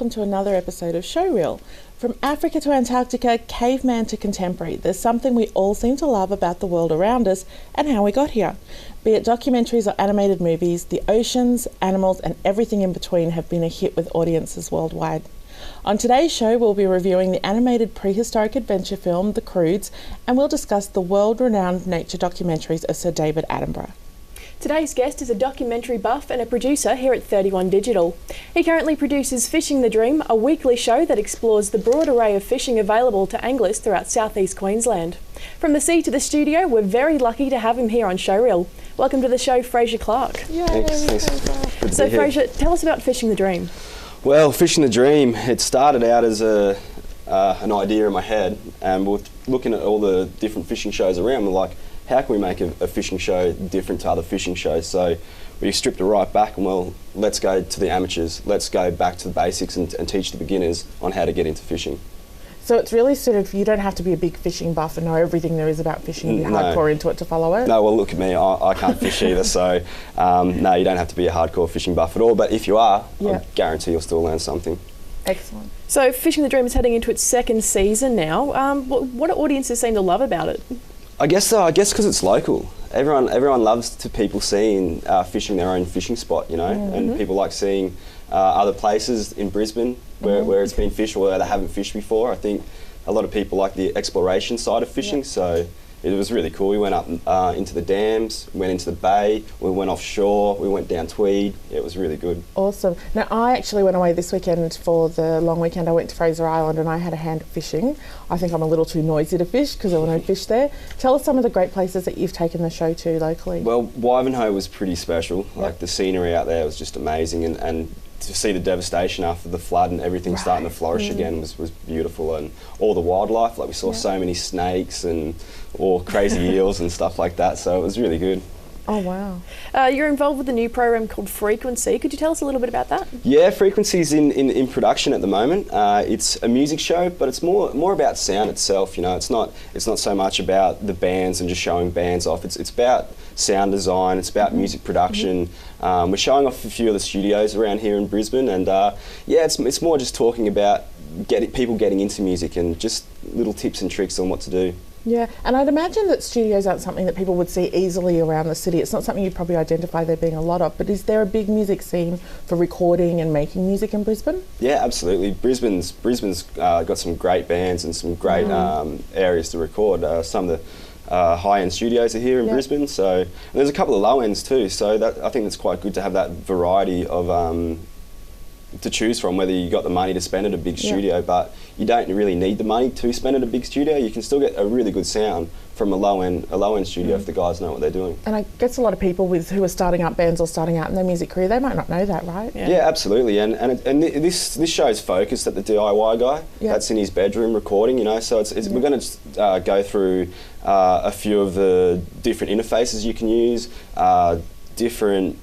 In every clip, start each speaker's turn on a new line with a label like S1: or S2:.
S1: welcome to another episode of Showreel. From Africa to Antarctica, caveman to contemporary, there's something we all seem to love about the world around us and how we got here. Be it documentaries or animated movies, the oceans, animals and everything in between have been a hit with audiences worldwide. On today's show, we'll be reviewing the animated prehistoric adventure film, The Croods, and we'll discuss the world-renowned nature documentaries of Sir David Attenborough.
S2: Today's guest is a documentary buff and a producer here at 31 Digital. He currently produces Fishing the Dream, a weekly show that explores the broad array of fishing available to anglers throughout southeast Queensland. From the sea to the studio, we're very lucky to have him here on Showreel. Welcome to the show, Fraser Clark.
S1: Yay.
S3: Thanks.
S2: So Fraser, tell us about Fishing the Dream.
S3: Well, Fishing the Dream, it started out as an idea in my head, and we're looking at all the different fishing shows around. We're like, how can we make a fishing show different to other fishing shows? So we stripped it right back and, well, let's go to the amateurs. Let's go back to the basics and teach the beginners on how to get into fishing.
S1: So it's really suited for you. Don't have to be a big fishing buff and know everything there is about fishing and be hardcore into it to follow it.
S3: No, well, look at me. I can't fish either, so no, you don't have to be a hardcore fishing buff at all. But if you are, I guarantee you'll still learn something.
S1: Excellent.
S2: So Fishing the Dream is heading into its second season now. What do audiences seem to love about it?
S3: I guess so. I guess because it's local. Everyone loves to people seeing fishing their own fishing spot, you know, and people like seeing other places in Brisbane where it's been fished or where they haven't fished before. I think a lot of people like the exploration side of fishing, so it was really cool. We went up into the dams, went into the bay, we went offshore, we went down Tweed. Yeah, it was really good.
S1: Awesome. Now, I actually went away this weekend for the long weekend. I went to Fraser Island and I had a hand at fishing. I think I'm a little too noisy to fish because there were no fish there. Tell us some of the great places that you've taken the show to locally.
S3: Well, Wivenhoe was pretty special. Like the scenery out there was just amazing, and to see the devastation after the flood and everything starting to flourish again was beautiful, and all the wildlife, like we saw so many snakes and all crazy eels and stuff like that, so it was really good.
S1: Oh wow.
S2: You're involved with a new program called Frequency. Could you tell us a little bit about that?
S3: Yeah, Frequency's in production at the moment. It's a music show, but it's more about sound itself, you know. It's not so much about the bands and just showing bands off. It's about sound design, it's about music production. We're showing off a few of the studios around here in Brisbane, and it's more just talking about people getting into music and just little tips and tricks on what to do.
S1: Yeah, and I'd imagine that studios aren't something that people would see easily around the city. It's not something you'd probably identify there being a lot of, but is there a big music scene for recording and making music in Brisbane?
S3: Yeah, absolutely. Brisbane's got some great bands and some great areas to record. Some of the high-end studios are here in Brisbane, so and there's a couple of low ends too, so I think it's quite good to have that variety of to choose from, whether you got the money to spend at a big studio, but you don't really need the money to spend at a big studio. You can still get a really good sound from a low end studio if the guys know what they're doing. And
S1: I guess a lot of people who are starting up bands or starting out in their music career, they might not know that, right?
S3: Yeah, absolutely. And this show's focused at the DIY guy that's in his bedroom recording, you know. So we're going to go through a few of the different interfaces you can use, different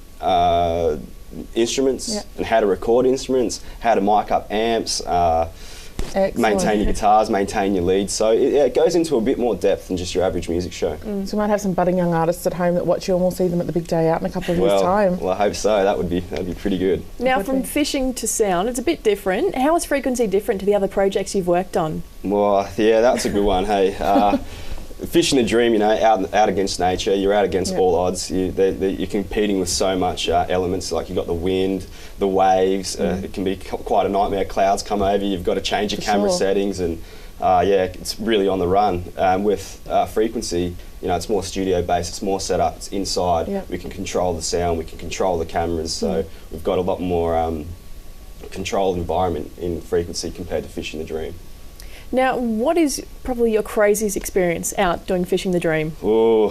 S3: instruments and how to record instruments, how to mic up amps, maintain your guitars, maintain your leads. So it goes into a bit more depth than just your average music show.
S1: So we might have some budding young artists at home that watch you, and we'll see them at the big day out in a couple of years' time.
S3: Well, I hope so. That'd be pretty good.
S2: Now, from fishing to sound, it's a bit different. How is Frequency different to the other projects you've worked on?
S3: Well, yeah, that's a good one. Hey. Fishing the Dream, you know, out against nature, you're out against all odds. You're competing with so much elements, like you've got the wind, the waves, it can be quite a nightmare. Clouds come over, you've got to change your camera settings, and it's really on the run. With Frequency, you know, it's more studio based, it's more set up, it's inside, we can control the sound, we can control the cameras, so we've got a lot more controlled environment in Frequency compared to Fishing the Dream.
S2: Now, what is probably your craziest experience out doing Fishing the Dream?
S3: Oh,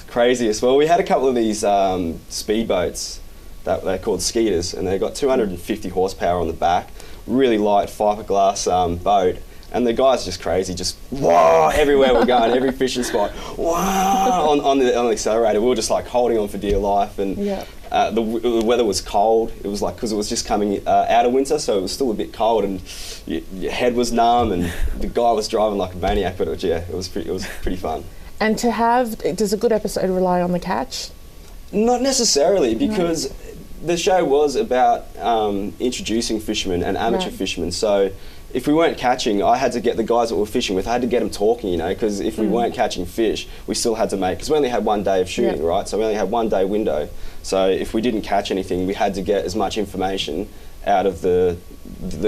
S3: craziest. Well, we had a couple of these speedboats that they're called skeeters, and they've got 250 horsepower on the back, really light fiberglass boat. And the guy's just crazy, just whoa, everywhere we're going, every fishing spot, whoa, on the accelerator. We were just like holding on for dear life, and the weather was cold. It was like, because it was just coming out of winter, so it was still a bit cold, and your head was numb, and the guy was driving like a maniac. But it was pretty fun.
S1: And does a good episode rely on the catch?
S3: Not necessarily, because the show was about introducing fishermen and amateur fishermen. So if we weren't catching, I had to get the guys that we were fishing with, I had to get them talking, you know, because if we weren't catching fish, we still had to make, because we only had 1 day of shooting, right? So we only had 1 day window. So if we didn't catch anything, we had to get as much information out of the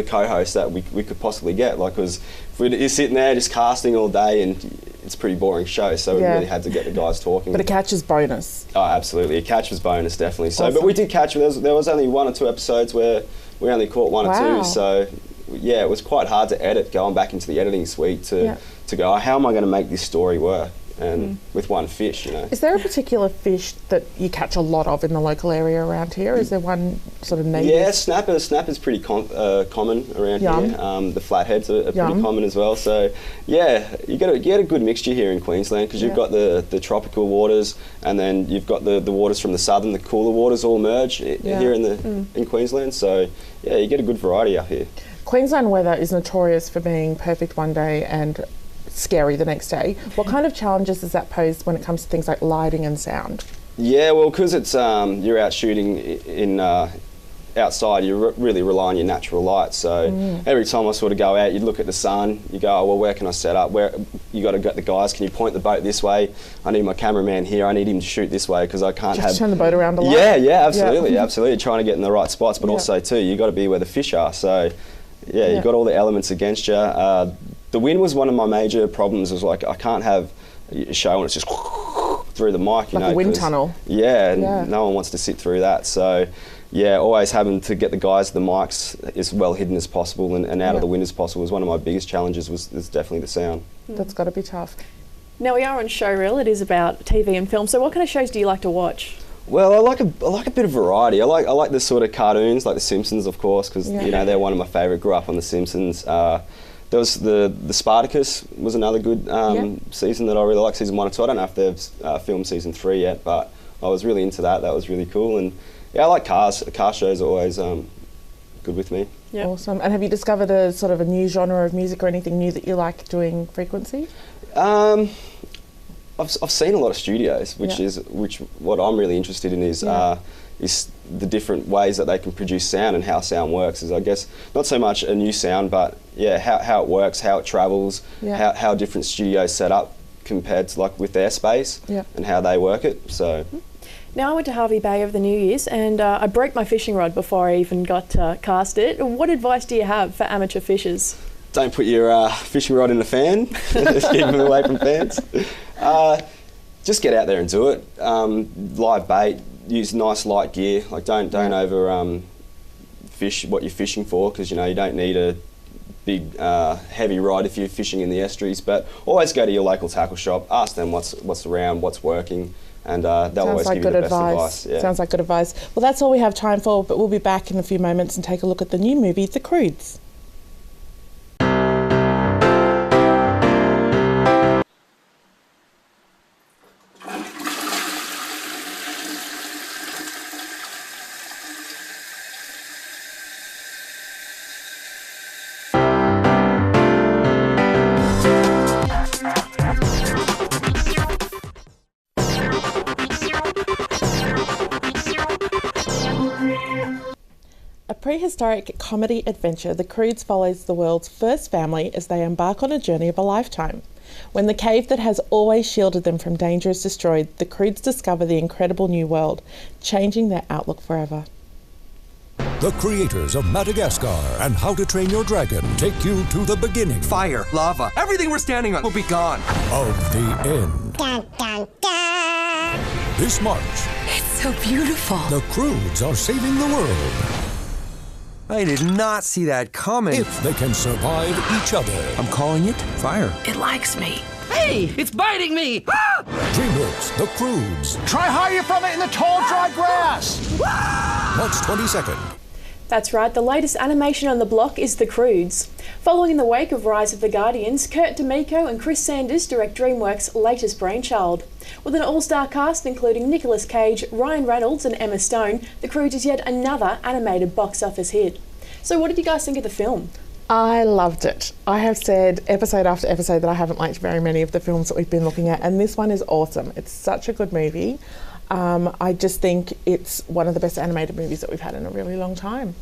S3: co-host that we could possibly get. Like, because if you're sitting there just casting all day, and it's a pretty boring show, so we really had to get the guys talking.
S1: But a catch is bonus.
S3: Oh, absolutely. A catch was bonus, definitely. So,
S1: Awesome.
S3: but we did catch, there was only 1 or 2 episodes where we only caught 1 or 2, so yeah, it was quite hard to edit, going back into the editing suite to go, how am I going to make this story work? And with 1 fish, you know.
S1: Is there a particular fish that you catch a lot of in the local area around here? Is there one sort of native?
S3: Yeah, snapper's pretty common around here. The flatheads are pretty common as well. So yeah, you get a good mixture here in Queensland, because you've got the tropical waters, and then you've got the waters from the southern, the cooler waters all merge here in Queensland. So yeah, you get a good variety up here.
S1: Queensland weather is notorious for being perfect one day and scary the next day. What kind of challenges does that pose when it comes to things like lighting and sound?
S3: Yeah, well, because it's you're out shooting in outside, you really rely on your natural light. So every time I sort of go out, you look at the sun, you go, oh, well, where can I set up? Where you got to get the guys? Can you point the boat this way? I need my cameraman here. I need him to shoot this way, because I can't
S1: Just turn the boat around a lot.
S3: Yeah, absolutely, absolutely. Trying to get in the right spots, but also too, you got to be where the fish are. So yeah, you've got all the elements against you. The wind was one of my major problems. It was like, I can't have a show and it's just through the mic, you know.
S1: Like a wind tunnel.
S3: Yeah, and no one wants to sit through that. So yeah, always having to get the guys the mics as well hidden as possible and out of the wind as possible was one of my biggest challenges, was definitely the sound.
S1: That's got to be tough.
S2: Now we are on Showreel. It is about TV and film. So what kind of shows do you like to watch?
S3: Well, I like a bit of variety. I like the sort of cartoons, like The Simpsons, of course, because you know, they're one of my favourite. Grew up on The Simpsons. There was the Spartacus was another good season that I really liked, season 1 and 2. I don't know if they've filmed season 3 yet, but I was really into that. That was really cool. And yeah, I like cars. Car shows are always good with me.
S1: Yep. Awesome. And have you discovered a sort of a new genre of music or anything new that you like doing frequency?
S3: I've seen a lot of studios, which what I'm really interested in is the different ways that they can produce sound and how sound works. Is, I guess, not so much a new sound, but how it works, how it travels, how different studios set up compared to like with their space and how they work it. So.
S2: Now I went to Hervey Bay over the New Year's and I broke my fishing rod before I even got to cast it. What advice do you have for amateur fishers?
S3: Don't put your fishing rod in a fan. Just keep them away from fans. Just get out there and do it. Live bait. Use nice light gear. Like don't over fish what you're fishing for, because you know you don't need a big heavy rod if you're fishing in the estuaries. But always go to your local tackle shop. Ask them what's around, what's working. And they'll always give you the best advice. Yeah.
S1: Sounds like good advice. Well, that's all we have time for, but we'll be back in a few moments and take a look at the new movie, The Croods. Prehistoric comedy adventure, The Croods follows the world's first family as they embark on a journey of a lifetime. When the cave that has always shielded them from danger is destroyed, the Croods discover the incredible new world, changing their outlook forever.
S4: The creators of Madagascar and How to Train Your Dragon take you to the beginning.
S5: Fire, lava, everything we're standing on will be gone.
S4: Of the end.
S6: Dun, dun, dun.
S4: This March,
S7: It's so beautiful.
S4: the Croods are saving the world.
S5: I did not see that coming.
S4: If they can survive each other.
S5: I'm calling it fire.
S7: It likes me.
S8: Hey, it's biting me! Ah!
S4: DreamWorks, The Croods.
S8: Try hiding from it in the tall, dry grass!
S4: March 22nd.
S2: That's right, the latest animation on the block is The Croods. Following in the wake of Rise of the Guardians, Kurt D'Amico and Chris Sanders direct DreamWorks' latest brainchild. With an all-star cast including Nicolas Cage, Ryan Reynolds and Emma Stone, The Croods is yet another animated box office hit. So what did you guys think of the film?
S1: I loved it. I have said episode after episode that I haven't liked very many of the films that we've been looking at, and this one is awesome. It's such a good movie. I just think it's one of the best animated movies that we've had in a really long time.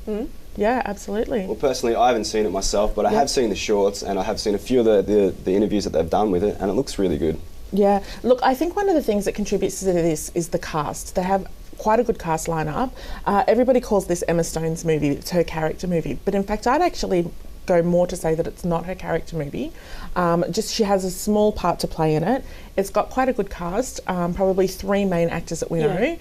S1: Yeah, absolutely.
S3: Well, personally, I haven't seen it myself, but I have seen the shorts and I have seen a few of the interviews that they've done with it, and it looks really good.
S1: Yeah, look, I think one of the things that contributes to this is the cast. They have quite a good cast lineup. Everybody calls this Emma Stone's movie, it's her character movie, but in fact I'd actually go more to say that it's not her character movie. Just she has a small part to play in it. It's got quite a good cast, probably 3 main actors that we know.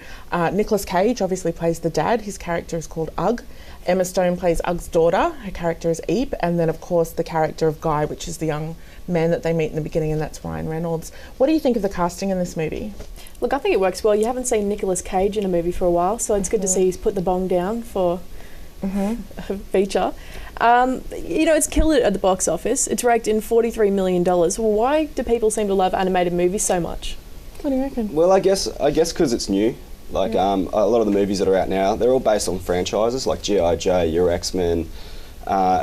S1: Nicolas Cage obviously plays the dad, his character is called Ugg. Emma Stone plays Ugg's daughter, her character is Eep, and then of course the character of Guy, which is the young man that they meet in the beginning, and that's Ryan Reynolds. What do you think of the casting in this movie?
S2: Look, I think it works well. You haven't seen Nicolas Cage in a movie for a while, so it's good to see he's put the bong down for a feature. It's killed it at the box office. It's raked in $43 million. Well, why do people seem to love animated movies so much?
S1: What do you reckon?
S3: Well, I guess because it's new. Like a lot of the movies that are out now, they're all based on franchises like G.I. Joe, your X-Men.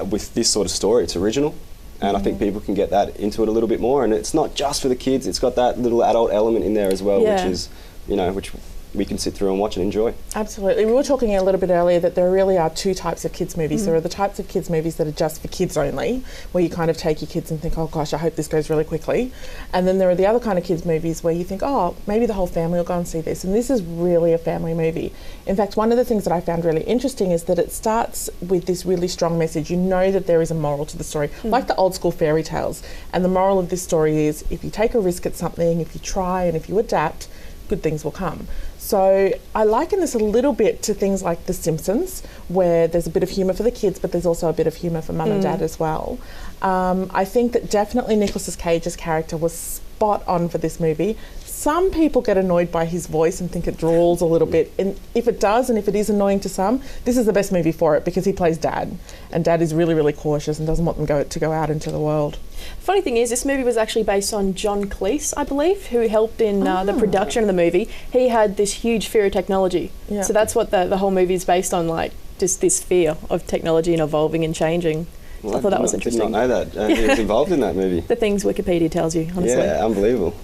S3: With this sort of story, it's original. And I think people can get that into it a little bit more. And it's not just for the kids, it's got that little adult element in there as well, which is, which we can sit through and watch and enjoy.
S1: Absolutely. We were talking a little bit earlier that there really are 2 types of kids movies. There are the types of kids movies that are just for kids only, where you kind of take your kids and think, oh gosh, I hope this goes really quickly. And then there are the other kind of kids movies where you think, oh, maybe the whole family will go and see this. And this is really a family movie. In fact, one of the things that I found really interesting is that it starts with this really strong message. You know that there is a moral to the story, like the old school fairy tales. And the moral of this story is if you take a risk at something, if you try and if you adapt, good things will come. So I liken this a little bit to things like The Simpsons, where there's a bit of humour for the kids, but there's also a bit of humour for mum and dad as well. I think that definitely Nicolas Cage's character was spot on for this movie. Some people get annoyed by his voice and think it drawls a little bit. And if it does, and if it is annoying to some, this is the best movie for it because he plays Dad. And Dad is really, really cautious and doesn't want them to go out into the world.
S2: Funny thing is, this movie was actually based on John Cleese, I believe, who helped in the production of the movie. He had this huge fear of technology. Yeah. So that's what the whole movie is based on, like just this fear of technology and evolving and changing.
S3: Well,
S2: I thought that was interesting.
S3: I did not know that. He was involved in that movie.
S2: The things Wikipedia tells you, honestly.
S3: Yeah, unbelievable.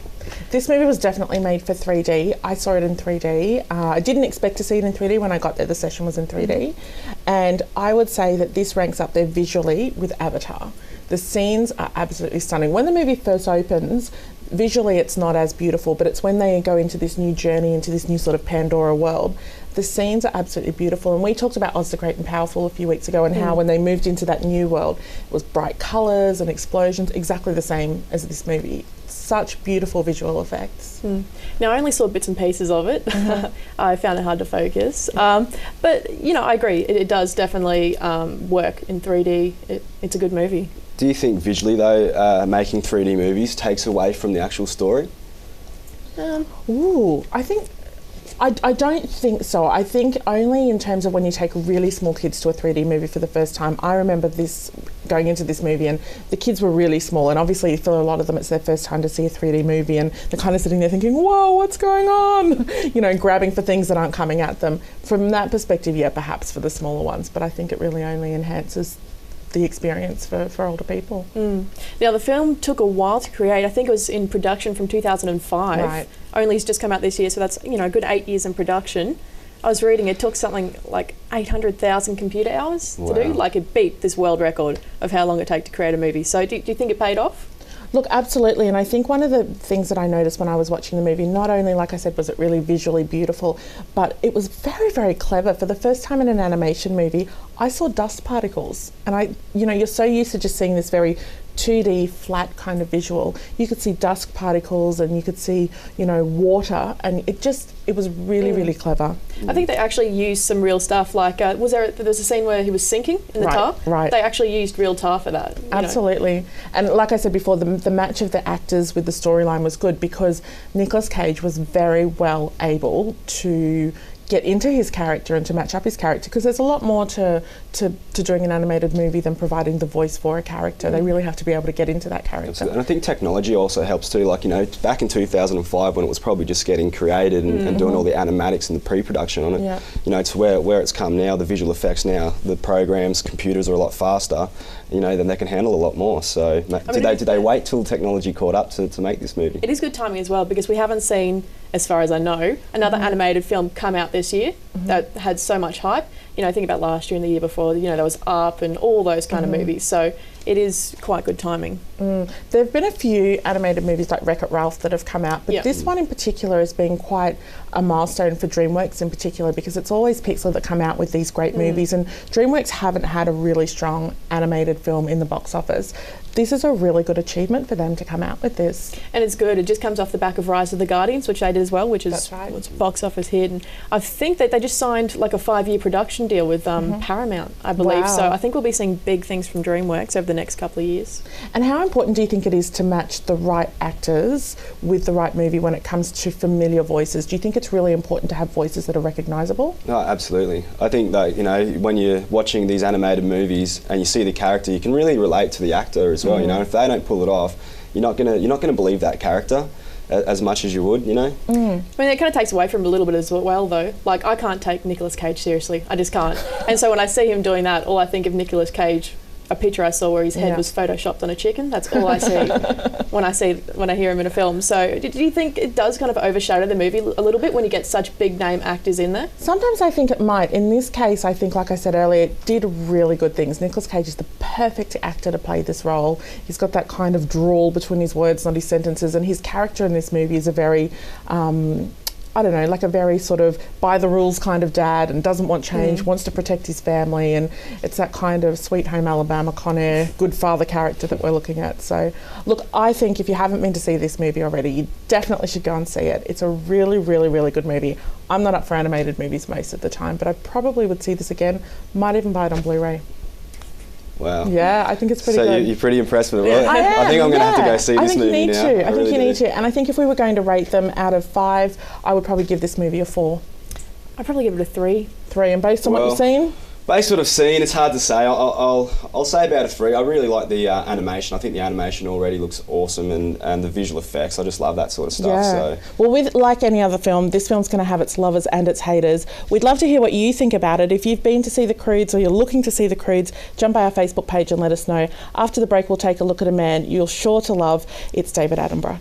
S1: This movie was definitely made for 3D. I saw it in 3D. I didn't expect to see it in 3D. When I got there, the session was in 3D. And I would say that this ranks up there visually with Avatar. The scenes are absolutely stunning. When the movie first opens, visually it's not as beautiful, but it's when they go into this new journey, into this new sort of Pandora world. The scenes are absolutely beautiful. And we talked about Oz the Great and Powerful a few weeks ago and how when they moved into that new world, it was bright colours and explosions, exactly the same as this movie. Such beautiful visual effects.
S2: Now, I only saw bits and pieces of it. I found it hard to focus. But, I agree. It does definitely work in 3D. It's a good movie.
S3: Do you think visually, though, making 3D movies takes away from the actual story?
S1: I don't think so. I think only in terms of when you take really small kids to a 3D movie for the first time. I remember going into this movie and the kids were really small, and obviously for a lot of them it's their first time to see a 3D movie and they're kind of sitting there thinking, whoa, what's going on? Grabbing for things that aren't coming at them. From that perspective, yeah, perhaps for the smaller ones, but I think it really only enhances the experience for older people.
S2: Now, the film took a while to create. I think it was in production from 2005.
S1: Right.
S2: Only it's just come out this year, so that's a good 8 years in production. I was reading it took something like 800,000 computer hours to do. Like, it beat this world record of how long it takes to create a movie. So do you think it paid off?
S1: Look, absolutely, and I think one of the things that I noticed when I was watching the movie, not only, like I said, was it really visually beautiful, but it was very, very clever. For the first time in an animation movie, I saw dust particles, and you're so used to just seeing this very 2D flat kind of visual. You could see dust particles and you could see, water, and it was really, really clever.
S2: I think they actually used some real stuff, like there was a scene where he was sinking in the tar.
S1: Right.
S2: They actually used real tar for that.
S1: Absolutely. And like I said before, the match of the actors with the storyline was good because Nicolas Cage was very well able to get into his character and to match up his character, because there's a lot more to doing an animated movie than providing the voice for a character. They really have to be able to get into that character.
S3: Absolutely. And I think technology also helps too. Like, back in 2005 when it was probably just getting created and doing all the animatics and the pre-production on it, to where it's come now, the visual effects now, the programs, computers are a lot faster, then they can handle a lot more. So did they wait till technology caught up to make this movie?
S2: It is good timing as well, because we haven't seen as far as I know. Another animated film come out this year that had so much hype. You know, think about last year and the year before, you know, there was Up and all those kind of movies. So it is quite good timing.
S1: There have been a few animated movies like Wreck-It Ralph that have come out, but this one in particular has been quite a milestone for DreamWorks in particular, because it's always Pixar that come out with these great movies, and DreamWorks haven't had a really strong animated film in the box office. This is a really good achievement for them to come out with this.
S2: And it's good. It just comes off the back of Rise of the Guardians, which they did as well, which is what's box office hit. And I think that they just signed like a 5-year production deal with Paramount, I believe.
S1: Wow.
S2: So I think we'll be seeing big things from DreamWorks over the next couple of years.
S1: And how important do you think it is to match the right actors with the right movie when it comes to familiar voices? Do you think it's really important to have voices that are recognisable?
S3: No, absolutely. I think that, you know, when you're watching these animated movies and you see the character, you can really relate to the actor as well. You know, if they don't pull it off, you're not gonna believe that character as much as you would, you know.
S2: I mean, it kind of takes away from it a little bit as well, though. Like, I can't take Nicolas Cage seriously. I just can't. And so when I see him doing that, all I think of Nicolas Cage, a picture I saw where his head was photoshopped on a chicken. That's all I see when I hear him in a film. So do you think it does kind of overshadow the movie a little bit when you get such big name actors in there?
S1: Sometimes I think it might. In this case, I think, like I said earlier, it did really good things. Nicolas Cage is the perfect actor to play this role. He's got that kind of drawl between his words, not his sentences, and his character in this movie is a very I don't know, like a very sort of by the rules kind of dad, and doesn't want change, wants to protect his family, and it's that kind of Sweet Home Alabama, Con Air, good father character that we're looking at. So look, I think if you haven't been to see this movie already, you definitely should go and see it. It's a really, really, really good movie. I'm not up for animated movies most of the time, but I probably would see this again, might even buy it on Blu-ray.
S3: Wow.
S1: Yeah, I think it's pretty good.
S3: So you're pretty impressed with it. Well,
S1: I am,
S3: I think I'm going to have to go see this movie now.
S1: I think you need to. And I think if we were going to rate them out of 5, I would probably give this movie a 4.
S2: I'd probably give it a 3.
S1: 3, and based on what you've seen?
S3: Based on what I've seen, it's hard to say. I'll say about a 3. I really like the animation. I think the animation already looks awesome, and the visual effects. I just love that sort of stuff.
S1: Yeah.
S3: So.
S1: Well, with like any other film, this film's going to have its lovers and its haters. We'd love to hear what you think about it. If you've been to see the Croods or you're looking to see the Croods, jump by our Facebook page and let us know. After the break, we'll take a look at a man you're sure to love. It's David Attenborough.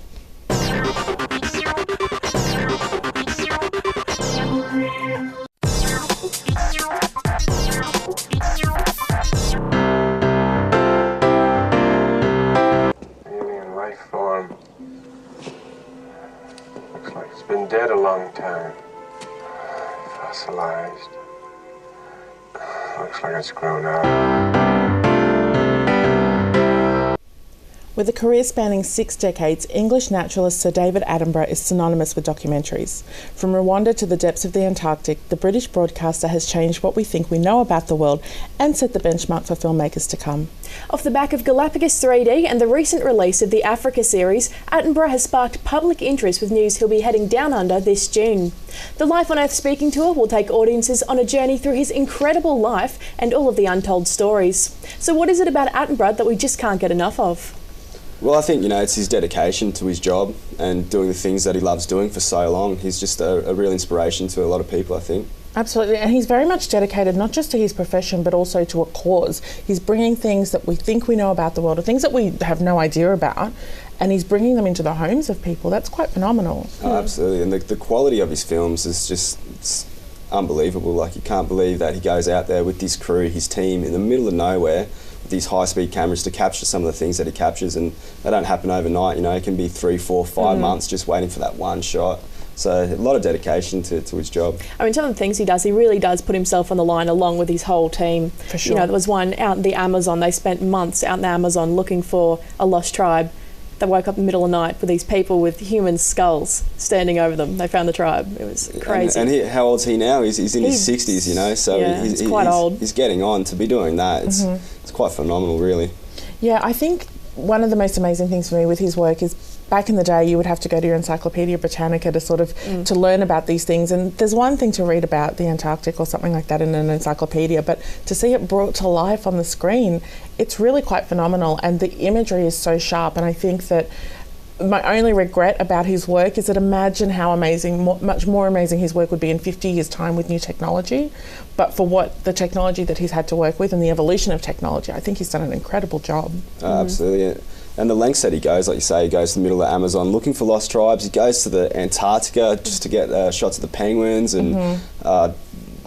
S9: Form. Looks like it's been dead a long time. Fossilized. Looks like it's grown out.
S1: With a career spanning 6 decades, English naturalist Sir David Attenborough is synonymous with documentaries. From Rwanda to the depths of the Antarctic, the British broadcaster has changed what we think we know about the world and set the benchmark for filmmakers to come.
S2: Off the back of Galapagos 3D and the recent release of the Africa series, Attenborough has sparked public interest with news he'll be heading down under this June. The Life on Earth speaking tour will take audiences on a journey through his incredible life and all of the untold stories. So what is it about Attenborough that we just can't get enough of?
S3: Well, I think, you know, it's his dedication to his job and doing the things that he loves doing for so long. He's just a real inspiration to a lot of people, I think.
S1: Absolutely, and he's very much dedicated not just to his profession but also to a cause. He's bringing things that we think we know about the world, or things that we have no idea about, and he's bringing them into the homes of people. That's quite phenomenal.
S3: Oh, absolutely, and the quality of his films is just it's unbelievable. Like, you can't believe that he goes out there with his crew, his team, in the middle of nowhere, with these high-speed cameras to capture some of the things that he captures, and they don't happen overnight. You know, it can be 3, 4, 5 months just waiting for that one shot. So a lot of dedication to his job.
S2: I mean, some of the things he does, he really does put himself on the line along with his whole team.
S1: For sure.
S2: You know, there was one out in the Amazon. They spent months out in the Amazon looking for a lost tribe. They woke up in the middle of the night with these people with human skulls standing over them. They found the tribe. It was crazy.
S3: And how old's he now? He's in his 60s, you know, so
S2: yeah, he's quite old.
S3: He's getting on to be doing that. It's quite phenomenal, really.
S1: Yeah, I think one of the most amazing things for me with his work is back in the day you would have to go to your Encyclopedia Britannica to sort of to learn about these things, and there's one thing to read about the Antarctic or something like that in an encyclopedia, but to see it brought to life on the screen, it's really quite phenomenal, and the imagery is so sharp. And I think that my only regret about his work is that imagine how amazing, much more amazing his work would be in 50 years' time with new technology. But for what the technology that he's had to work with and the evolution of technology, I think he's done an incredible job.
S3: Absolutely. And the lengths that he goes, like you say, he goes to the middle of the Amazon looking for lost tribes. He goes to the Antarctica just to get shots of the penguins and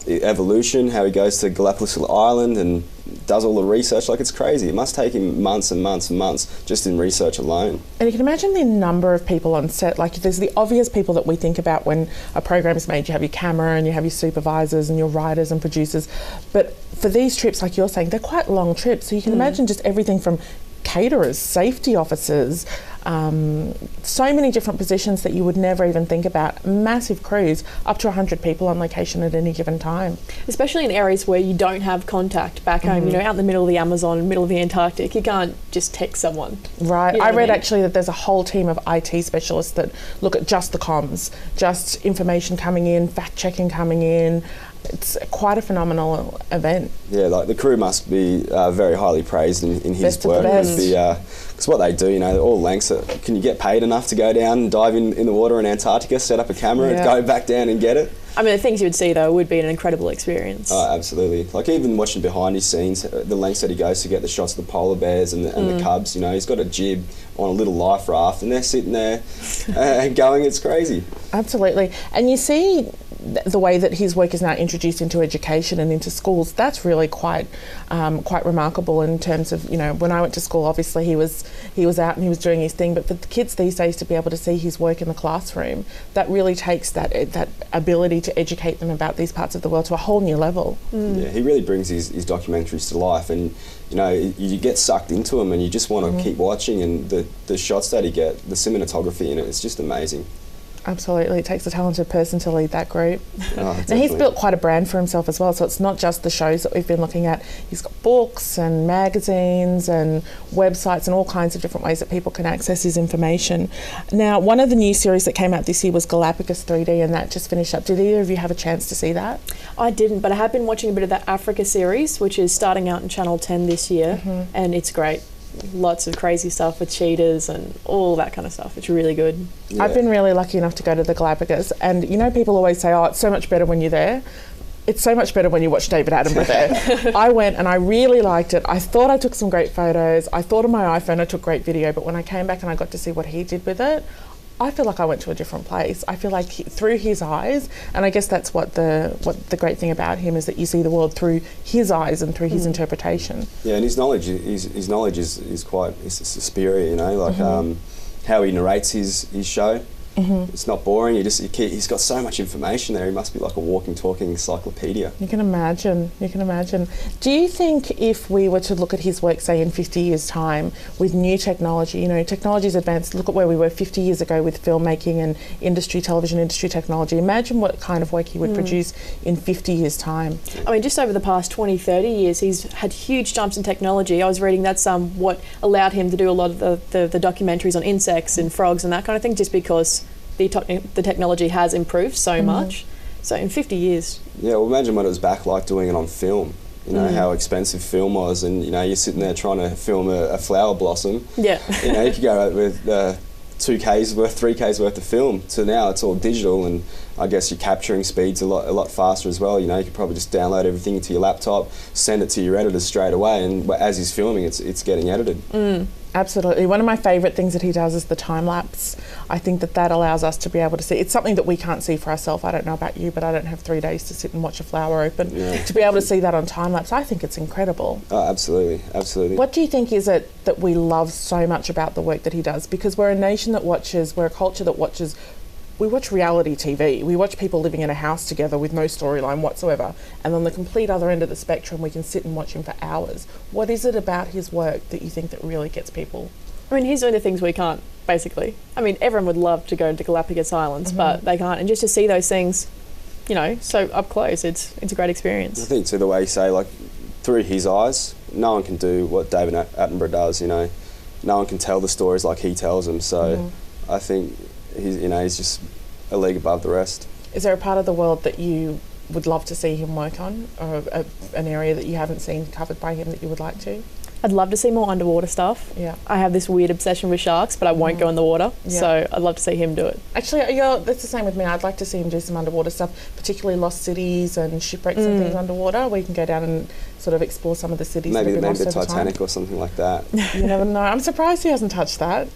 S3: evolution, how he goes to Galapagos Island and does all the research. Like, it's crazy. It must take him months and months and months just in research alone.
S1: And you can imagine the number of people on set. Like, there's the obvious people that we think about when a program is made. You have your camera and you have your supervisors and your writers and producers. But for these trips, like you're saying, they're quite long trips. So you can imagine just everything from caterers, safety officers, so many different positions that you would never even think about. Massive crews, up to 100 people on location at any given time.
S2: Especially in areas where you don't have contact back home, you know, out in the middle of the Amazon, middle of the Antarctic, you can't just text someone.
S1: Right.
S2: You know
S1: I read
S2: what I mean?
S1: actually that there's a whole team of IT specialists that look at just the comms, just information coming in, fact checking coming in. It's quite a phenomenal event.
S3: Yeah, like the crew must be very highly praised in his
S1: Best of the
S3: work.
S1: best.
S3: Because what they do, you know, all lengths. Can you get paid enough to go down and dive in the water in Antarctica, set up a camera, and go back down and get it?
S2: I mean, the things you would see, though, would be an incredible experience.
S3: Oh, absolutely. Like, even watching behind his scenes, the lengths that he goes to get the shots of the polar bears and the cubs, you know, he's got a jib on a little life raft and they're sitting there going, it's crazy.
S1: Absolutely. And you see the way that his work is now introduced into education and into schools. That's really quite remarkable in terms of, you know, when I went to school, obviously he was out and he was doing his thing, but for the kids these days to be able to see his work in the classroom, that really takes that ability to educate them about these parts of the world to a whole new level.
S3: Yeah, he really brings his documentaries to life, and you know, you get sucked into them and you just want to keep watching, and the shots that he get, the cinematography in it, it's just amazing.
S1: Absolutely, it takes a talented person to lead that group.
S3: Oh,
S1: now he's built quite a brand for himself as well, so it's not just the shows that we've been looking at. He's got books and magazines and websites and all kinds of different ways that people can access his information. Now, one of the new series that came out this year was Galapagos 3D, and that just finished up. Did either of you have a chance to see that?
S2: I didn't, but I have been watching a bit of that Africa series, which is starting out in Channel 10 this year, and it's great. Lots of crazy stuff with cheetahs and all that kind of stuff. It's really good.
S3: Yeah.
S1: I've been really lucky enough to go to the Galapagos, and you know, people always say, oh, it's so much better when you're there. It's so much better when you watch David Attenborough there. I went and I really liked it. I thought I took some great photos. I thought on my iPhone I took great video, but when I came back and I got to see what he did with it, I feel like I went to a different place. I feel like through his eyes, and I guess that's what the great thing about him is, that you see the world through his eyes and through his interpretation.
S3: Yeah, and his knowledge is quite superior. You know, like how he narrates his show. It's not boring. He's got so much information there. He must be like a walking, talking encyclopedia.
S1: You can imagine. You can imagine. Do you think if we were to look at his work, say in 50 years' time, with new technology, you know, technology's advanced. Look at where we were 50 years ago with filmmaking and television industry technology. Imagine what kind of work he would produce in 50 years' time.
S2: I mean, just over the past 20, 30 years, he's had huge jumps in technology. I was reading that's what allowed him to do a lot of the documentaries on insects and frogs and that kind of thing, just because the technology has improved so much. So in 50 years. Yeah,
S3: well, imagine what it was back like doing it on film. You know, how expensive film was, and you know, you're sitting there trying to film a flower blossom.
S2: Yeah.
S3: You know, you could go with 2K's worth, 3K's worth of film. So now it's all digital, and I guess your capturing speed's a lot faster as well. You know, you could probably just download everything into your laptop, send it to your editors straight away, and as he's filming, it's getting edited.
S1: Absolutely. One of my favourite things that he does is the time lapse. I think that allows us to be able to see. It's something that we can't see for ourselves. I don't know about you, but I don't have 3 days to sit and watch a flower open. Yeah. To be able to see that on time lapse, I think it's incredible.
S3: Oh, absolutely, absolutely.
S1: What do you think is it that we love so much about the work that he does? Because we're a nation that watches, we're a culture that watches. We watch reality TV. We watch people living in a house together with no storyline whatsoever. And on the complete other end of the spectrum, we can sit and watch him for hours. What is it about his work that you think that really gets people?
S2: I mean, he's doing the things we can't, basically. I mean, everyone would love to go to Galapagos Islands, but they can't. And just to see those things, you know, so up close, it's a great experience.
S3: I think, too, the way you say, like, through his eyes, no one can do what David Attenborough does, you know. No one can tell the stories like he tells them. So I think he's just a league above the rest.
S1: Is there a part of the world that you would love to see him work on, or an area that you haven't seen covered by him that you would like to?
S2: I'd love to see more underwater stuff.
S1: Yeah.
S2: I have this weird obsession with sharks, but I won't go in the water.
S1: Yeah.
S2: So I'd love to see him do it.
S1: Actually, that's the same with me. I'd like to see him do some underwater stuff, particularly lost cities and shipwrecks and things underwater. We can go down and sort of explore some of the cities.
S3: Maybe
S1: that have been
S3: the
S1: lost over time.
S3: Titanic or something like that.
S1: You never know. I'm surprised he hasn't touched that.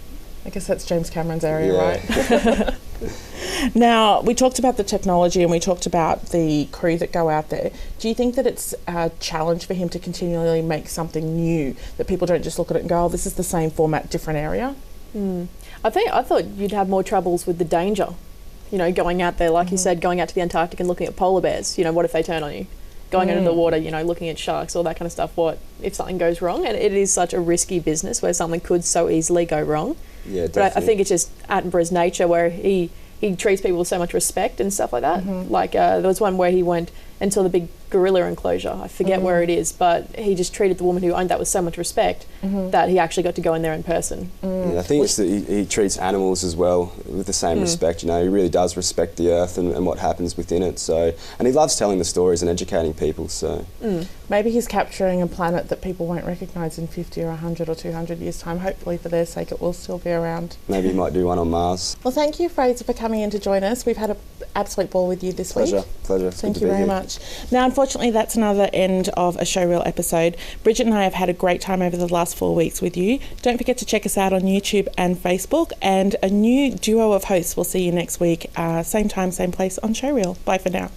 S1: I guess that's James Cameron's area,
S3: Yeah.
S1: right? Now, we talked about the technology and we talked about the crew that go out there. Do you think that it's a challenge for him to continually make something new, that people don't just look at it and go, oh, this is the same format, different area?
S2: I thought you'd have more troubles with the danger. You know, going out there, like you said, going out to the Antarctic and looking at polar bears. You know, what if they turn on you? Going into the water, you know, looking at sharks, all that kind of stuff. What if something goes wrong? And it is such a risky business where something could so easily go wrong.
S3: Yeah,
S2: But
S3: definitely.
S2: I think it's just Attenborough's nature where he treats people with so much respect and stuff like that. Like there was one where he went and saw the big gorilla enclosure. I forget where it is, but he just treated the woman who owned that with so much respect that he actually got to go in there in person.
S3: Yeah, I think it's that he treats animals as well with the same respect. You know, he really does respect the earth and what happens within it. So, and he loves telling the stories and educating people. So,
S1: Maybe he's capturing a planet that people won't recognise in 50 or 100 or 200 years' time. Hopefully, for their sake, it will still be around.
S3: maybe he might do one on Mars.
S1: Well, thank you, Fraser, for coming in to join us. We've had an absolute ball with you this week.
S3: Pleasure.
S1: Thank
S3: Good
S1: you
S3: to be
S1: very
S3: here.
S1: much. Now, unfortunately, that's another end of a Showreel episode. Bridget and I have had a great time over the last 4 weeks with you. Don't forget to check us out on YouTube and Facebook, and a new duo of hosts. We'll see you next week, same time, same place on Showreel. Bye for now.